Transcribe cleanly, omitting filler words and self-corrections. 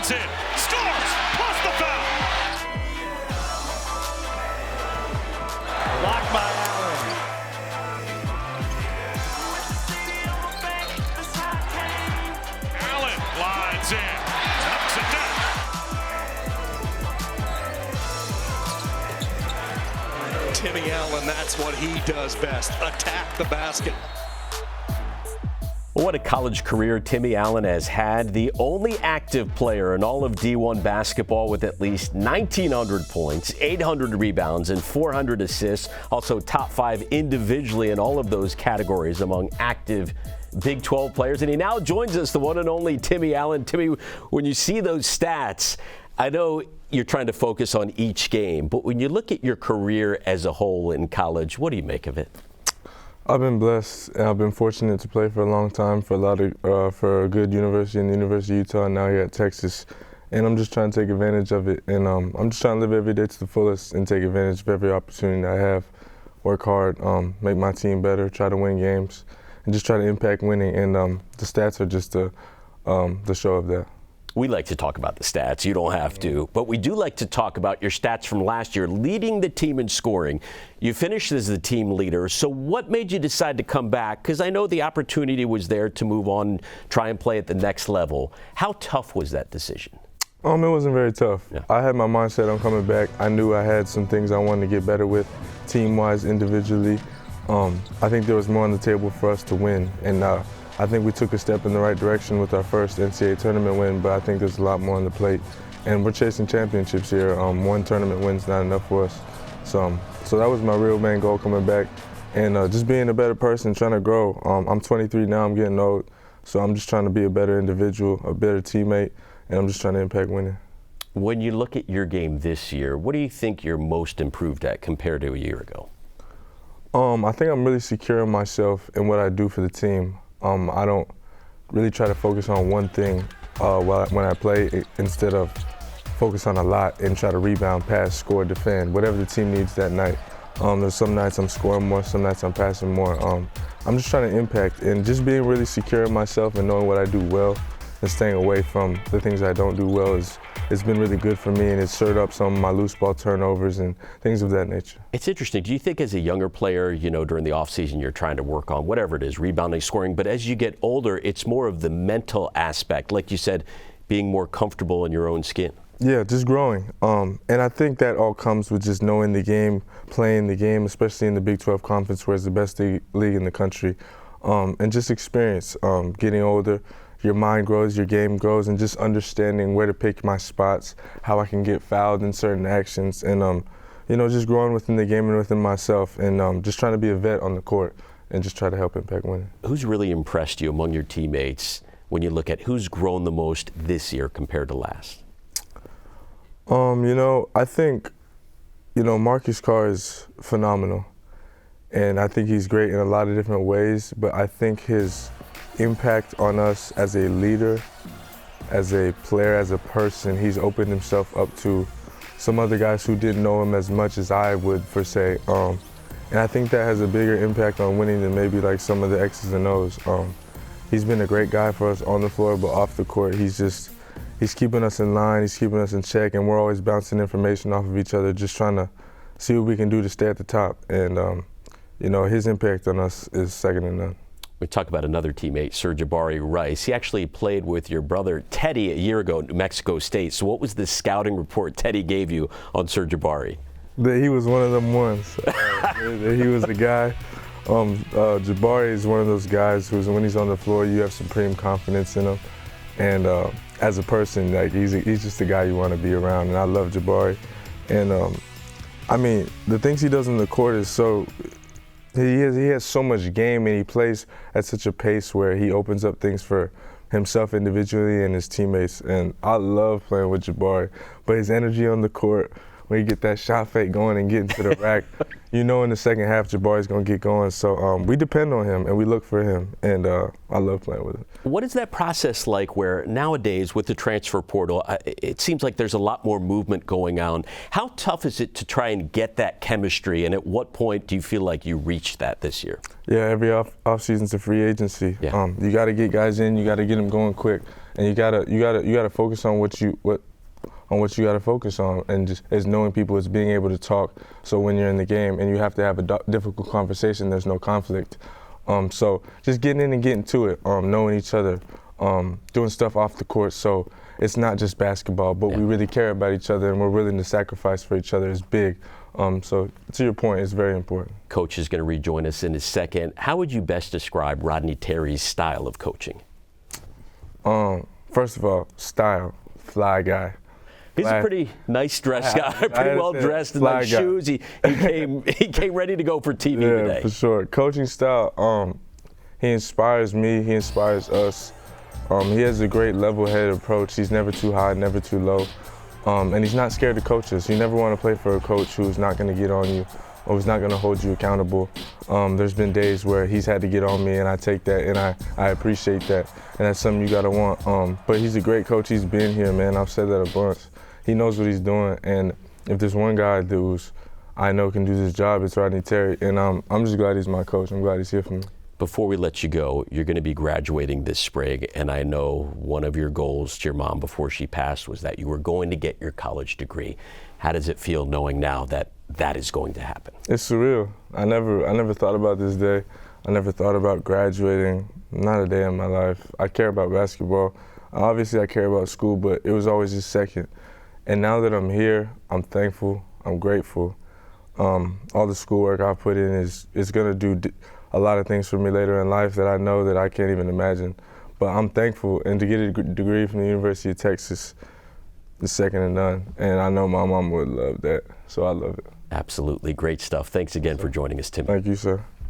Lines in. Scores. Plus the foul. Blocked by Allen. Allen lines in. Knocks it down. Timmy Allen, that's what he does best, attack the basket. What a college career Timmy Allen has had. The only active player in all of D1 basketball with at least 1,900 points, 800 rebounds, and 400 assists. Also top 5 individually in all of those categories among active Big 12 players. And he now joins us, the one and only Timmy Allen. Timmy, when you see those stats, I know you're trying to focus on each game, but when you look at your career as a whole in college, what do you make of it? I've been blessed, and I've been fortunate to play for a long time for for a good university in the University of Utah, and now here at Texas. And I'm just trying to take advantage of it, and I'm just trying to live every day to the fullest and take advantage of every opportunity I have. Work hard, make my team better, try to win games, and just try to impact winning. And the stats are just the show of that. We like to talk about the stats. You don't have to. But we do like to talk about your stats from last year, leading the team in scoring. You finished as the team leader. So what made you decide to come back? Because I know the opportunity was there to move on, try and play at the next level. How tough was that decision? It wasn't very tough. Yeah. I had my mindset on coming back. I knew I had some things I wanted to get better with, team-wise, individually. I think there was more on the table for us to win. And I think we took a step in the right direction with our first NCAA tournament win, but I think there's a lot more on the plate. And we're chasing championships here. One tournament win's not enough for us. So that was my real main goal coming back. And just being a better person, trying to grow. I'm 23 now, I'm getting old. So I'm just trying to be a better individual, a better teammate, and I'm just trying to impact winning. When you look at your game this year, what do you think you're most improved at compared to a year ago? I think I'm really secure in myself and what I do for the team. I don't really try to focus on one thing when I play, instead of focus on a lot and try to rebound, pass, score, defend, whatever the team needs that night. There's some nights I'm scoring more, some nights I'm passing more. I'm just trying to impact and just being really secure in myself and knowing what I do well and staying away from the things I don't do well it's been really good for me, and it's stirred up some of my loose ball turnovers and things of that nature. It's interesting. Do you think as a younger player, during the offseason you're trying to work on whatever it is, rebounding, scoring, but as you get older, it's more of the mental aspect, like you said, being more comfortable in your own skin? Yeah, just growing. And I think that all comes with just knowing the game, playing the game, especially in the Big 12 Conference, where it's the best league in the country, and just experience. Getting older, your mind grows, your game grows, and just understanding where to pick my spots, how I can get fouled in certain actions, and just growing within the game and within myself, and just trying to be a vet on the court and just try to help impact winning. Who's really impressed you among your teammates when you look at who's grown the most this year compared to last? I think, Marcus Carr is phenomenal, and I think he's great in a lot of different ways, but I think his impact on us as a leader, as a player, as a person, he's opened himself up to some other guys who didn't know him as much as I would, per se. And I think that has a bigger impact on winning than maybe like some of the X's and O's. He's been a great guy for us on the floor, but off the court, he's keeping us in line, he's keeping us in check, and we're always bouncing information off of each other, just trying to see what we can do to stay at the top. And, his impact on us is second to none. We talk about another teammate, Sir-Jabari Rice. He actually played with your brother Teddy a year ago at New Mexico State. So what was the scouting report Teddy gave you on Sir-Jabari? That he was one of them ones. That he was the guy. Jabari is one of those guys who's, when he's on the floor, you have supreme confidence in him. And as a person, he's just the guy you want to be around. And I love Jabari. And the things he does on the court is so. He has so much game, and he plays at such a pace where he opens up things for himself individually and his teammates. And I love playing with Jabari. But his energy on the court, when you get that shot fake going and get into the rack, in the second half Jabari's going to get going. So we depend on him and we look for him, and I love playing with him. What is that process like where nowadays with the transfer portal, it seems like there's a lot more movement going on. How tough is it to try and get that chemistry, and at what point do you feel like you reached that this year? Yeah, every off season's a free agency. Yeah. You got to get guys in, you got to get them going quick. and you gotta focus on what you gotta focus on, and just as knowing people, is being able to talk. So when you're in the game and you have to have a difficult conversation, there's no conflict. So just getting in and getting to it, knowing each other, doing stuff off the court. So it's not just basketball, but we really care about each other and we're willing to sacrifice for each other is big. So to your point, it's very important. Coach is going to rejoin us in a second. How would you best describe Rodney Terry's style of coaching? First of all, style, fly guy. He's a pretty nice dressed guy, pretty well dressed in nice shoes. He came ready to go for TV today. Yeah, for sure. Coaching style, he inspires me, he inspires us. He has a great level-headed approach. He's never too high, never too low. And he's not scared to coach us. You never want to play for a coach who's not going to get on you or who's not going to hold you accountable. There's been days where he's had to get on me, and I take that, and I appreciate that. And that's something you got to want. But he's a great coach. He's been here, man. I've said that a bunch. He knows what he's doing, and if there's one guy who's I know can do this job, it's Rodney Terry. And I'm just glad he's my coach. I'm glad he's here for me. Before we let you go, you're going to be graduating this spring, and I know one of your goals to your mom before she passed was that you were going to get your college degree. How does it feel knowing now that that is going to happen? It's surreal. I never thought about this day. I never thought about graduating, not a day in my life. I care about basketball. Obviously, I care about school, but it was always a second. And now that I'm here, I'm thankful, I'm grateful. All the schoolwork I put in is going to do a lot of things for me later in life that I know that I can't even imagine. But I'm thankful, and to get a degree from the University of Texas is second to none. And I know my mom would love that, so I love it. Absolutely. Great stuff. Thanks again for joining us, Timmy. Thank you, sir.